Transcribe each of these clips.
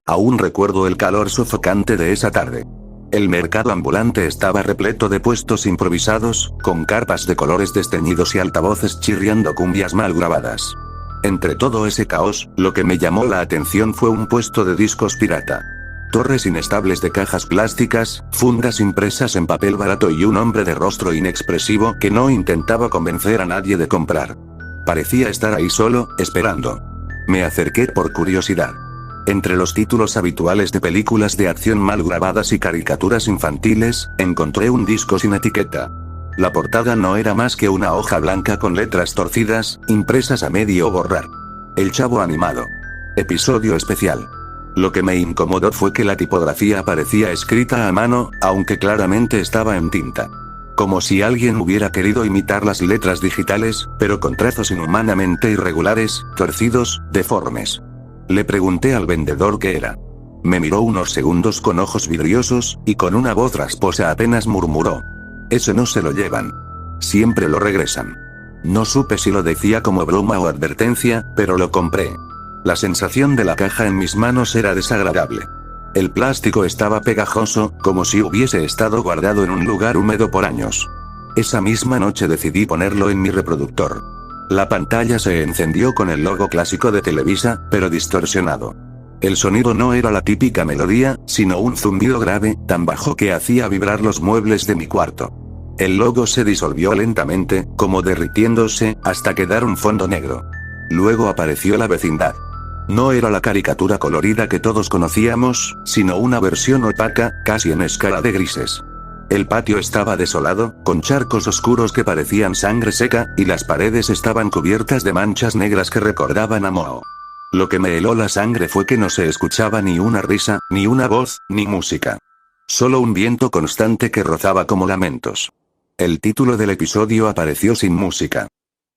Aún recuerdo el calor sofocante de esa tarde. El mercado ambulante estaba repleto de puestos improvisados, con carpas de colores desteñidos y altavoces chirriando cumbias mal grabadas. Entre todo ese caos, lo que me llamó la atención fue un puesto de discos pirata. Torres inestables de cajas plásticas, fundas impresas en papel barato y un hombre de rostro inexpresivo que no intentaba convencer a nadie de comprar. Parecía estar ahí solo, esperando. Me acerqué por curiosidad. Entre los títulos habituales de películas de acción mal grabadas y caricaturas infantiles, encontré un disco sin etiqueta. La portada no era más que una hoja blanca con letras torcidas, impresas a medio borrar. El Chavo animado. Episodio especial. Lo que me incomodó fue que la tipografía parecía escrita a mano, aunque claramente estaba en tinta. Como si alguien hubiera querido imitar las letras digitales, pero con trazos inhumanamente irregulares, torcidos, deformes. Le pregunté al vendedor qué era. Me miró unos segundos con ojos vidriosos, y con una voz rasposa apenas murmuró: "Eso no se lo llevan. Siempre lo regresan". No supe si lo decía como broma o advertencia, pero lo compré. La sensación de la caja en mis manos era desagradable. El plástico estaba pegajoso, como si hubiese estado guardado en un lugar húmedo por años. Esa misma noche decidí ponerlo en mi reproductor. La pantalla se encendió con el logo clásico de Televisa, pero distorsionado. El sonido no era la típica melodía, sino un zumbido grave, tan bajo que hacía vibrar los muebles de mi cuarto. El logo se disolvió lentamente, como derritiéndose, hasta quedar un fondo negro. Luego apareció La Vecindad. No era la caricatura colorida que todos conocíamos, sino una versión opaca, casi en escala de grises. El patio estaba desolado, con charcos oscuros que parecían sangre seca, y las paredes estaban cubiertas de manchas negras que recordaban a moho. Lo que me heló la sangre fue que no se escuchaba ni una risa, ni una voz, ni música. Solo un viento constante que rozaba como lamentos. El título del episodio apareció sin música.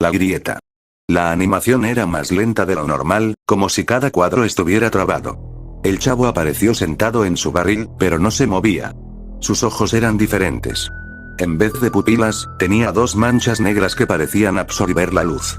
La grieta. La animación era más lenta de lo normal, como si cada cuadro estuviera trabado. El Chavo apareció sentado en su barril, pero no se movía. Sus ojos eran diferentes. En vez de pupilas, tenía dos manchas negras que parecían absorber la luz.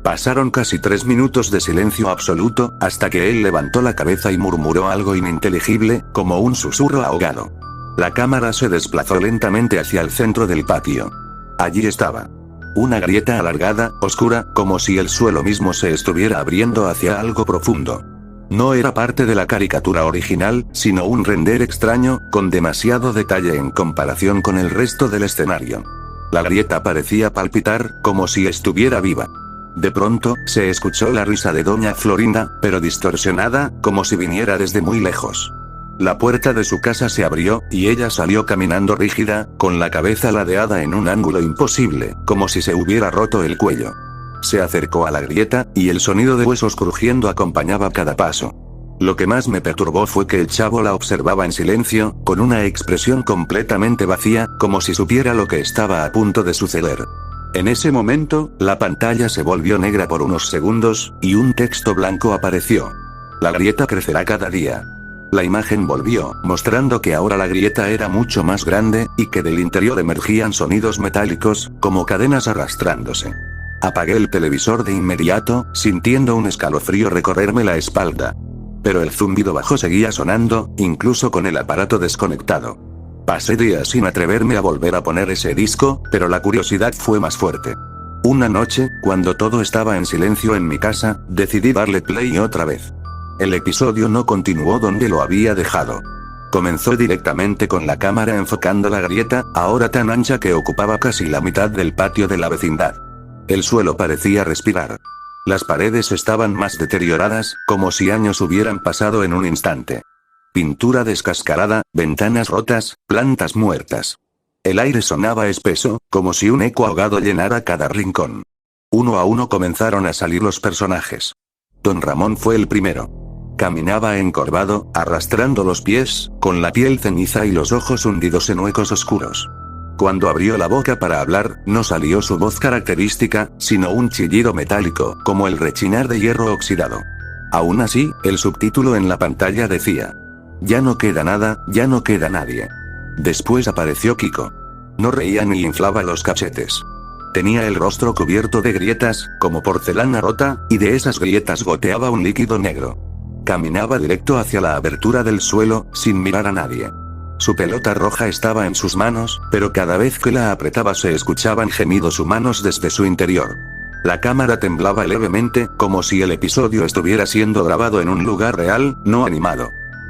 Pasaron casi 3 minutos de silencio absoluto, hasta que él levantó la cabeza y murmuró algo ininteligible, como un susurro ahogado. La cámara se desplazó lentamente hacia el centro del patio. Allí estaba. Una grieta alargada, oscura, como si el suelo mismo se estuviera abriendo hacia algo profundo. No era parte de la caricatura original, sino un render extraño, con demasiado detalle en comparación con el resto del escenario. La grieta parecía palpitar, como si estuviera viva. De pronto, se escuchó la risa de doña Florinda, pero distorsionada, como si viniera desde muy lejos. La puerta de su casa se abrió, y ella salió caminando rígida, con la cabeza ladeada en un ángulo imposible, como si se hubiera roto el cuello. Se acercó a la grieta, y el sonido de huesos crujiendo acompañaba cada paso. Lo que más me perturbó fue que el Chavo la observaba en silencio, con una expresión completamente vacía, como si supiera lo que estaba a punto de suceder. En ese momento, la pantalla se volvió negra por unos segundos, y un texto blanco apareció. La grieta crecerá cada día. La imagen volvió, mostrando que ahora la grieta era mucho más grande, y que del interior emergían sonidos metálicos, como cadenas arrastrándose. Apagué el televisor de inmediato, sintiendo un escalofrío recorrerme la espalda. Pero el zumbido bajo seguía sonando, incluso con el aparato desconectado. Pasé días sin atreverme a volver a poner ese disco, pero la curiosidad fue más fuerte. Una noche, cuando todo estaba en silencio en mi casa, decidí darle play otra vez. El episodio no continuó donde lo había dejado. Comenzó directamente con la cámara enfocando la grieta, ahora tan ancha que ocupaba casi la mitad del patio de La Vecindad. El suelo parecía respirar. Las paredes estaban más deterioradas, como si años hubieran pasado en un instante. Pintura descascarada, ventanas rotas, plantas muertas. El aire sonaba espeso, como si un eco ahogado llenara cada rincón. Uno a uno comenzaron a salir los personajes. Don Ramón fue el primero. Caminaba encorvado, arrastrando los pies, con la piel ceniza y los ojos hundidos en huecos oscuros. Cuando abrió la boca para hablar, no salió su voz característica, sino un chillido metálico, como el rechinar de hierro oxidado. Aún así, el subtítulo en la pantalla decía: "Ya no queda nada, ya no queda nadie". Después apareció Kiko. No reía ni inflaba los cachetes. Tenía el rostro cubierto de grietas, como porcelana rota, y de esas grietas goteaba un líquido negro. Caminaba directo hacia la abertura del suelo, sin mirar a nadie. Su pelota roja estaba en sus manos, pero cada vez que la apretaba se escuchaban gemidos humanos desde su interior. La cámara temblaba levemente, como si el episodio estuviera siendo grabado en un lugar real, no animado.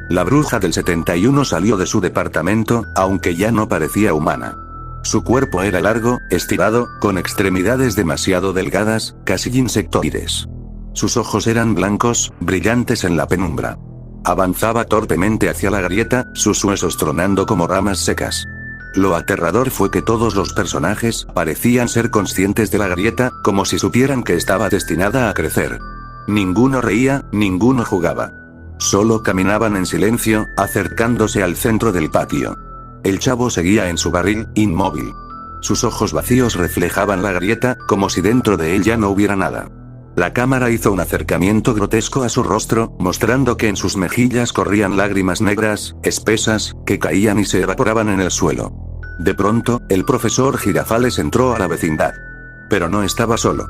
La bruja del 71 salió de su departamento, aunque ya no parecía humana. Su cuerpo era largo, estirado, con extremidades demasiado delgadas, casi insectoides. Sus ojos eran blancos, brillantes en la penumbra. Avanzaba torpemente hacia la grieta, sus huesos tronando como ramas secas. Lo aterrador fue que todos los personajes parecían ser conscientes de la grieta, como si supieran que estaba destinada a crecer. Ninguno reía, ninguno jugaba. Solo caminaban en silencio, acercándose al centro del patio. El chavo seguía en su barril, inmóvil. Sus ojos vacíos reflejaban la grieta, como si dentro de él ya no hubiera nada. La cámara hizo un acercamiento grotesco a su rostro, mostrando que en sus mejillas corrían lágrimas negras, espesas, que caían y se evaporaban en el suelo. De pronto, el profesor Girafales entró a la vecindad. Pero no estaba solo.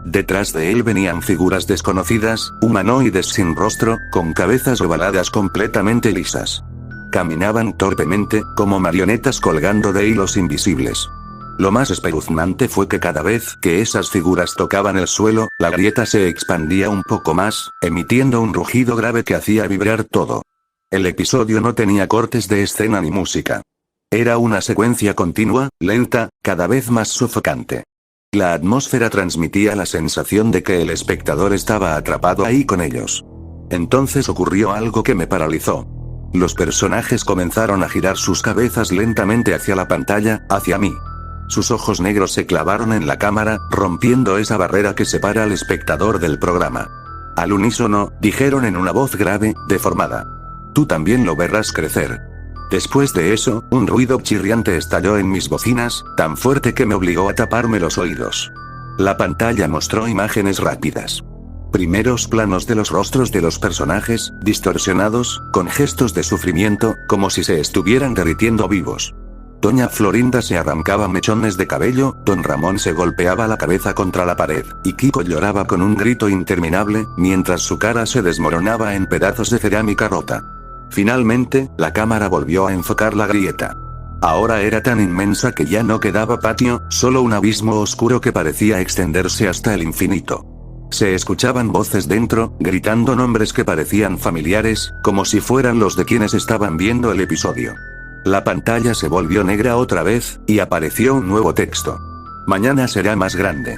Detrás de él venían figuras desconocidas, humanoides sin rostro, con cabezas ovaladas completamente lisas. Caminaban torpemente, como marionetas colgando de hilos invisibles. Lo más espeluznante fue que cada vez que esas figuras tocaban el suelo, la grieta se expandía un poco más, emitiendo un rugido grave que hacía vibrar todo. El episodio no tenía cortes de escena ni música. Era una secuencia continua, lenta, cada vez más sofocante. La atmósfera transmitía la sensación de que el espectador estaba atrapado ahí con ellos. Entonces ocurrió algo que me paralizó. Los personajes comenzaron a girar sus cabezas lentamente hacia la pantalla, hacia mí. Sus ojos negros se clavaron en la cámara, rompiendo esa barrera que separa al espectador del programa. Al unísono, dijeron en una voz grave, deformada: «Tú también lo verás crecer». Después de eso, un ruido chirriante estalló en mis bocinas, tan fuerte que me obligó a taparme los oídos. La pantalla mostró imágenes rápidas. Primeros planos de los rostros de los personajes, distorsionados, con gestos de sufrimiento, como si se estuvieran derritiendo vivos. Doña Florinda se arrancaba mechones de cabello, Don Ramón se golpeaba la cabeza contra la pared, y Kiko lloraba con un grito interminable, mientras su cara se desmoronaba en pedazos de cerámica rota. Finalmente, la cámara volvió a enfocar la grieta. Ahora era tan inmensa que ya no quedaba patio, solo un abismo oscuro que parecía extenderse hasta el infinito. Se escuchaban voces dentro, gritando nombres que parecían familiares, como si fueran los de quienes estaban viendo el episodio. La pantalla se volvió negra otra vez, y apareció un nuevo texto. «Mañana será más grande».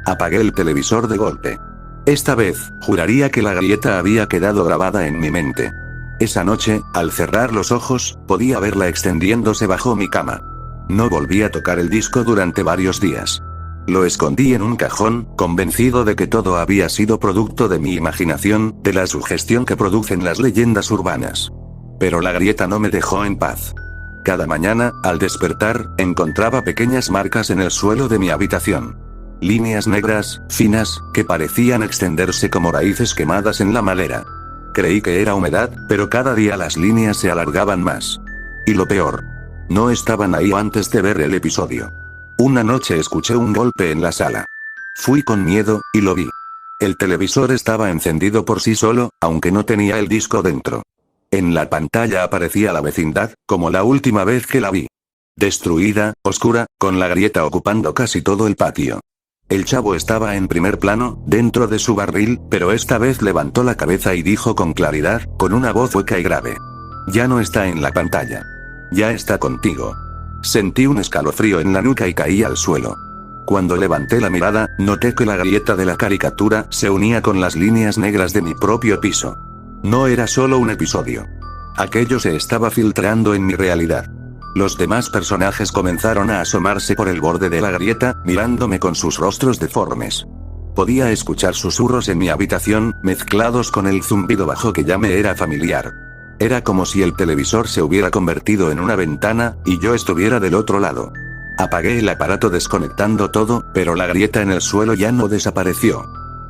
Apagué el televisor de golpe. Esta vez, juraría que la grieta había quedado grabada en mi mente. Esa noche, al cerrar los ojos, podía verla extendiéndose bajo mi cama. No volví a tocar el disco durante varios días. Lo escondí en un cajón, convencido de que todo había sido producto de mi imaginación, de la sugestión que producen las leyendas urbanas. Pero la grieta no me dejó en paz. Cada mañana, al despertar, encontraba pequeñas marcas en el suelo de mi habitación. Líneas negras, finas, que parecían extenderse como raíces quemadas en la madera. Creí que era humedad, pero cada día las líneas se alargaban más. Y lo peor, no estaban ahí antes de ver el episodio. Una noche escuché un golpe en la sala. Fui con miedo, y lo vi. El televisor estaba encendido por sí solo, aunque no tenía el disco dentro. En la pantalla aparecía la vecindad, como la última vez que la vi. Destruida, oscura, con la grieta ocupando casi todo el patio. El chavo estaba en primer plano, dentro de su barril, pero esta vez levantó la cabeza y dijo con claridad, con una voz hueca y grave: «Ya no está en la pantalla. Ya está contigo». Sentí un escalofrío en la nuca y caí al suelo. Cuando levanté la mirada, noté que la grieta de la caricatura se unía con las líneas negras de mi propio piso. No era solo un episodio. Aquello se estaba filtrando en mi realidad. Los demás personajes comenzaron a asomarse por el borde de la grieta, mirándome con sus rostros deformes. Podía escuchar susurros en mi habitación, mezclados con el zumbido bajo que ya me era familiar. Era como si el televisor se hubiera convertido en una ventana, y yo estuviera del otro lado. Apagué el aparato desconectando todo, pero la grieta en el suelo ya no desapareció.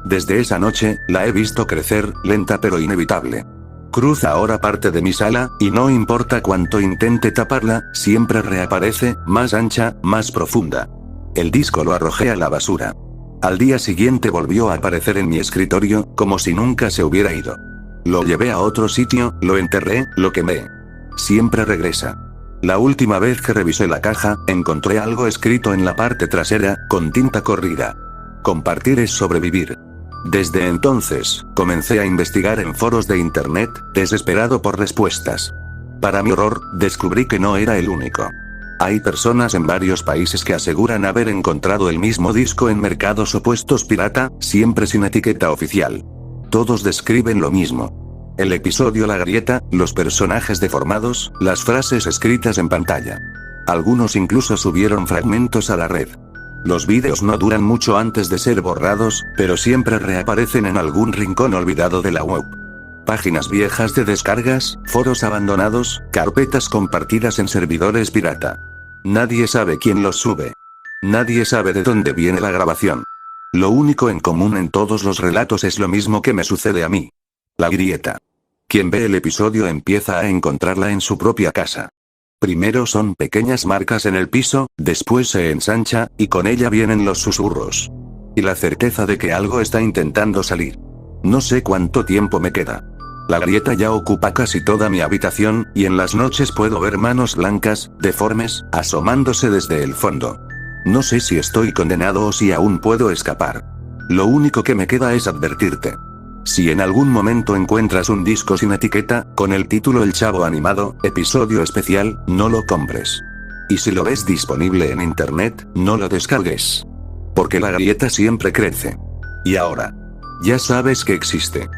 Desde esa noche, la he visto crecer, lenta pero inevitable. Cruza ahora parte de mi sala, y no importa cuánto intente taparla, siempre reaparece, más ancha, más profunda. El disco lo arrojé a la basura. Al día siguiente volvió a aparecer en mi escritorio, como si nunca se hubiera ido. Lo llevé a otro sitio, lo enterré, lo quemé. Siempre regresa. La última vez que revisé la caja, encontré algo escrito en la parte trasera, con tinta corrida. Compartir es sobrevivir. Desde entonces, comencé a investigar en foros de internet, desesperado por respuestas. Para mi horror, descubrí que no era el único. Hay personas en varios países que aseguran haber encontrado el mismo disco en mercados opuestos pirata, siempre sin etiqueta oficial. Todos describen lo mismo. El episodio La Grieta, los personajes deformados, las frases escritas en pantalla. Algunos incluso subieron fragmentos a la red. Los vídeos no duran mucho antes de ser borrados, pero siempre reaparecen en algún rincón olvidado de la web. Páginas viejas de descargas, foros abandonados, carpetas compartidas en servidores pirata. Nadie sabe quién los sube. Nadie sabe de dónde viene la grabación. Lo único en común en todos los relatos es lo mismo que me sucede a mí. La grieta. Quien ve el episodio empieza a encontrarla en su propia casa. Primero son pequeñas marcas en el piso, después se ensancha, y con ella vienen los susurros. Y la certeza de que algo está intentando salir. No sé cuánto tiempo me queda. La grieta ya ocupa casi toda mi habitación, y en las noches puedo ver manos blancas, deformes, asomándose desde el fondo. No sé si estoy condenado o si aún puedo escapar. Lo único que me queda es advertirte. Si en algún momento encuentras un disco sin etiqueta, con el título El Chavo Animado, episodio especial, no lo compres. Y si lo ves disponible en internet, no lo descargues. Porque la grieta siempre crece. Y ahora. Ya sabes que existe.